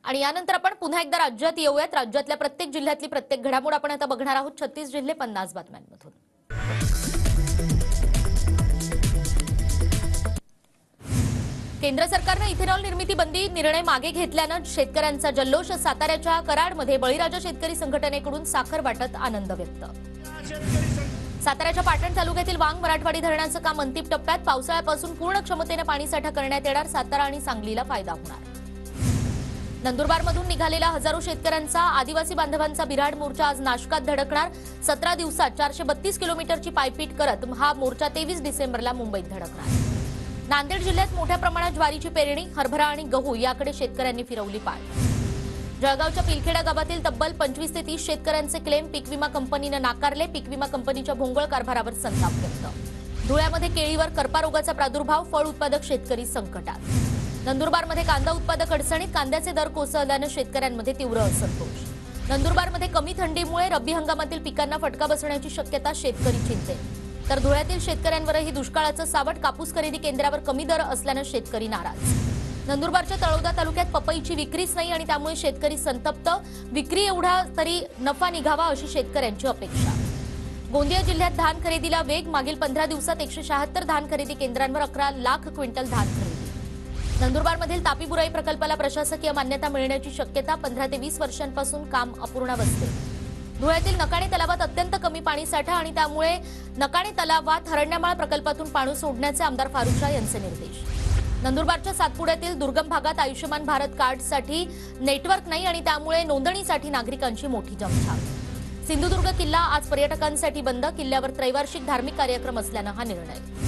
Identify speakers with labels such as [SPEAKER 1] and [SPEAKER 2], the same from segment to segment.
[SPEAKER 1] आणि यानंतर आपण पुन्हा एकदा राज्यात येऊयात। राज्यातल्या प्रत्येक जिल्ह्यातली प्रत्येक घडामोड आपण आता बघणार आहोत 36 जिल्हे 50 बातम्यांमधून। केंद्र सरकारने इथेनॉल निर्मिती बंदी निर्णय मागे घेतल्याने शेतकऱ्यांचा जल्लोष। साताऱ्याच्या कराडमध्ये बळीराजा शेतकरी संघटनेकडून साखर वाटत आनंद व्यक्त। साताऱ्याच्या पाटण तालुक्यातील वांग मराठवाडी धरणाचं काम अंतिम टप्प्यात। पावसाळ्यापासून पूर्ण क्षमतेने पाणीसाठा करण्यात येणार। सातारा आणि सांगलीला फायदा होणार। नंदुरबारमधून निघालेला हजारो शेतकऱ्यांचा आदिवासी बांधवांचा बिराड मोर्चा आज नाशकात धडकणार। 17 दिवसात 432 किलोमीटरची पायपीट करत हा मोर्चा 23 डिसेंबरला मुंबईत धडकणार। नांदेड जिल्ह्यात मोठ्या प्रमाणात ज्वारीची पेरणी, हरभरा आणि गहू याकडे शेतकऱ्यांनी फिरवली पाठ। जळगावच्या पिलखेडा गावातील तब्बल 25 ते 30 शेतकऱ्यांचे क्लेम पीक विमा कंपनीने नाकारले। पीक विमा कंपनीच्या भोंगळ कारभारावर संताप व्यक्त। धुळ्यामध्ये केळीवर करपा रोगाचा प्रादुर्भाव, फळ उत्पादक शेतकरी संकटात। नंदुरबारमध्ये कांदा उत्पादक अडचणीत, कांद्याचे दर कोसळल्याने शेतकऱ्यांमध्ये तीव्र असंतोष। नंदुरबारमध्ये कमी थंडीमुळे रब्बी हंगामातील पिकांना फटका बसण्याची शक्यता, शेतकरी चिंतेत। तर धुळ्यातील शेतकऱ्यांवरही दुष्काळाचं सावट, कापूस खरेदी केंद्रावर कमी दर असल्याने शेतकरी नाराज। नंदुरबारच्या तळोदा तालुक्यात पपईची विक्रीच नाही आणि त्यामुळे शेतकरी संतप्त। विक्री एवढा तरी नफा निघावा अशी शेतकऱ्यांची अपेक्षा। गोंदिया जिल्ह्यात धान खरेदीला वेग, मागील 15 दिवसात 176 धान खरेदी केंद्रांवर 11 लाख क्विंटल धान खरेदी। नंदुरबारमधील तापी बुराई प्रकल्पाला प्रशासकीय मान्यता मिळण्याची शक्यता, 15 ते 20 वर्षांपासून काम अपूर्णावस्थेत। धुळ्यातील नकाणे तलावात अत्यंत कमी पाणीसाठा आणि त्यामुळे नकाणे तलावात हरण्यामाळ प्रकल्पातून पाणी सोडण्याचे आमदार फारुख शाह यांचे निर्देश। नंदुरबारच्या सातपुड्यातील दुर्गम भागात आयुष्यमान भारत कार्डसाठी नेटवर्क नाही आणि त्यामुळे नोंदणीसाठी नागरिकांची मोठी जमछाम। सिंधुदुर्ग किल्ला आज पर्यटकांसाठी बंद, किल्ल्यावर त्रैवार्षिक धार्मिक कार्यक्रम असल्याने हा निर्णय।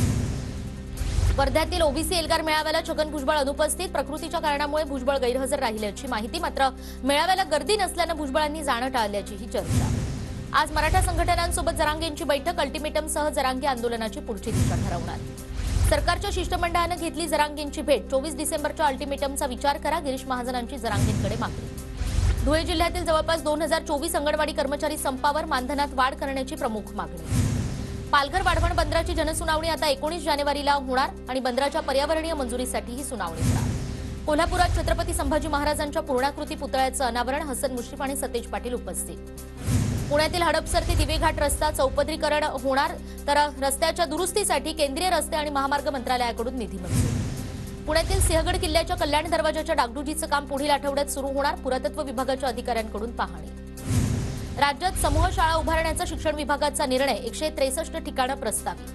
[SPEAKER 1] वर्ध्यातील ओबीसी एल्गार मेळाव्याला छगन भुजबळ अनुपस्थित, प्रकृतीच्या कारणामुळे भुजबळ गैरहजर राहिल्याची माहिती। मात्र मेळाव्याला गर्दी नसल्याने भुजबळांनी जाणं टाळल्याचीही चर्चा। आज मराठा संघटनांसोबत जरांगेंची बैठक, अल्टिमेटमसह जरांगे आंदोलनाची पुढची दिशा ठरवणार। सरकारच्या शिष्टमंडळाने घेतली जरांगेंची भेट, 24 डिसेंबरच्या अल्टिमेटमचा विचार करा, गिरीश महाजनांची जरांगेंकडे मागणी। धुळे जिल्ह्यातील जवळपास 2024 अंगणवाडी कर्मचारी संपावर, मानधनात वाढ करण्याची प्रमुख मागणी। पालघर वाढवण बंदराची जनसुनावणी आता 19 जानेवारीला होणार आणि बंदराच्या पर्यावरणीय मंजुरीसाठी ही सुनावणी होणार। कोल्हापुरात छत्रपती संभाजी महाराजांच्या पूर्णाकृती पुतळ्याचं अनावरण, हसन मुश्रीफ आणि सतेज पाटील उपस्थित। पुण्यातील हडपसर ते दिवेघाट रस्ता चौपदरीकरण होणार, तर रस्त्याच्या दुरुस्तीसाठी केंद्रीय रस्ते आणि महामार्ग मंत्रालयाकडून निधी मंजूर। पुण्यातील सिंहगड किल्ल्याच्या कल्याण दरवाजाच्या डागडुजीचं काम पुढील आठवड्यात सुरू होणार, पुरातत्व विभागाच्या अधिकाऱ्यांकडून पाहणी। राज्यात समूह शाळा उभारण्याचा शिक्षण विभागाचा निर्णय, 163 ठिकाणं प्रस्तावित।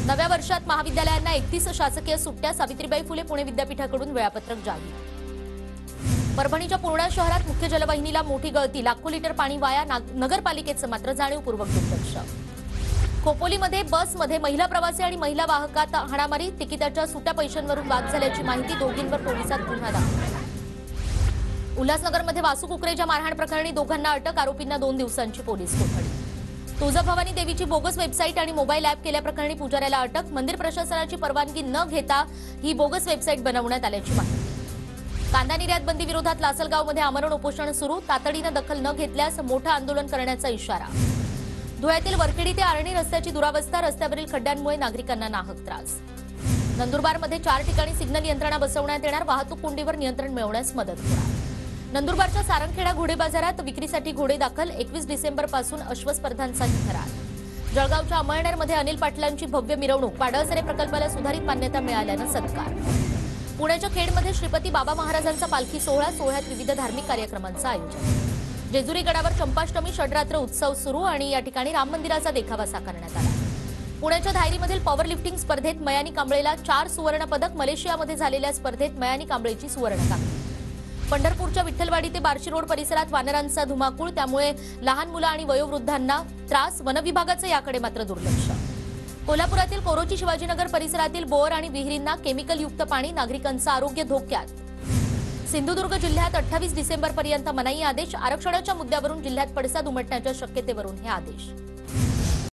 [SPEAKER 1] नव्या वर्षात महाविद्यालयांना 31 शासकीय सुट्ट्या, सावित्रीबाई फुले पुणे विद्यापीठाकडून वेळापत्रक जारी। परभणीच्या पूर्णा शहरात मुख्य जलवाहिनीला मोठी गळती, लाखो लिटर पाणी वाया, नगरपालिकेचं मात्र जाणीवपूर्वक दुर्लक्ष। खोपोलीमध्ये बसमध्ये महिला प्रवासी आणि महिला वाहकात हाणामारी, तिकिटाच्या सुट्या पैशांवरून वाद झाल्याची माहिती, दोघींवर पोलिसात गुन्हा दाखल। उल्हासनगरमध्ये वासू कुकरेच्या मारहाण प्रकरणी दोघांना अटक, आरोपींना 2 दिवसांची पोलीस कोठडी। तुळजाभवानी देवीची बोगस वेबसाईट आणि मोबाईल ॲप केल्याप्रकरणी पुजाऱ्याला अटक, मंदिर प्रशासनाची परवानगी न घेता ही बोगस वेबसाईट बनवण्यात आल्याची माहिती। कांदा निर्यात बंदी विरोधात लासलगावमध्ये आमरण उपोषण सुरू, तातडीने दखल न घेतल्यास मोठं आंदोलन करण्याचा इशारा। धुळ्यातील वरखेडी ते आर्णी रस्त्याची दुरावस्था, रस्त्यावरील खड्ड्यांमुळे नागरिकांना नाहक त्रास। नंदुरबारमध्ये 4 ठिकाणी सिग्नल यंत्रणा बसवण्यात येणार, वाहतूक कोंडीवर नियंत्रण मिळवण्यास मदत होणार। नंदुरबारच्या सारंगखेडा घोडे बाजारात विक्रीसाठी घोडे दाखल, 21 डिसेंबरपासून अश्वस्पर्धांचाही थरार। जळगावच्या अमळनेरमध्ये अनिल पाटलांची भव्य मिरवणूक, पाडळसरे प्रकल्पाला सुधारित मान्यता मिळाल्यानं सत्कार। पुण्याच्या खेडमध्ये श्रीपती बाबा महाराजांचा पालखी सोहळा, सोहळ्यात विविध धार्मिक कार्यक्रमांचं आयोजन। जेजुरी गडावर चंपाष्टमी षडरात्र उत्सव सुरू आणि या ठिकाणी राम मंदिराचा देखावा साकारण्यात आला। पुण्याच्या धायरीमधील पॉवर लिफ्टिंग स्पर्धेत मयानी कांबळेला 4 सुवर्ण पदक, मलेशियामध्ये झालेल्या स्पर्धेत मयानी कांबळेची सुवर्ण कामगिरी। पंढरपूरच्या विठ्ठलवाडी ते बार्शी रोड परिसरात वानरांचा धुमाकूळ, त्यामुळे लहान मुलं आणि वयोवृद्धांना त्रास, वनविभागाचं याकडे मात्र दुर्लक्ष। कोल्हापुरातील कोरोची शिवाजीनगर परिसरातील बोअर आणि विहिरींना केमिकलयुक्त पाणी, नागरिकांचं आरोग्य धोक्यात। सिंधुदुर्ग जिल्ह्यात 28 डिसेंबरपर्यंत मनाई आदेश, आरक्षणाच्या मुद्द्यावरून जिल्ह्यात पडसाद उमटण्याच्या शक्यतेवरून हे आदेश।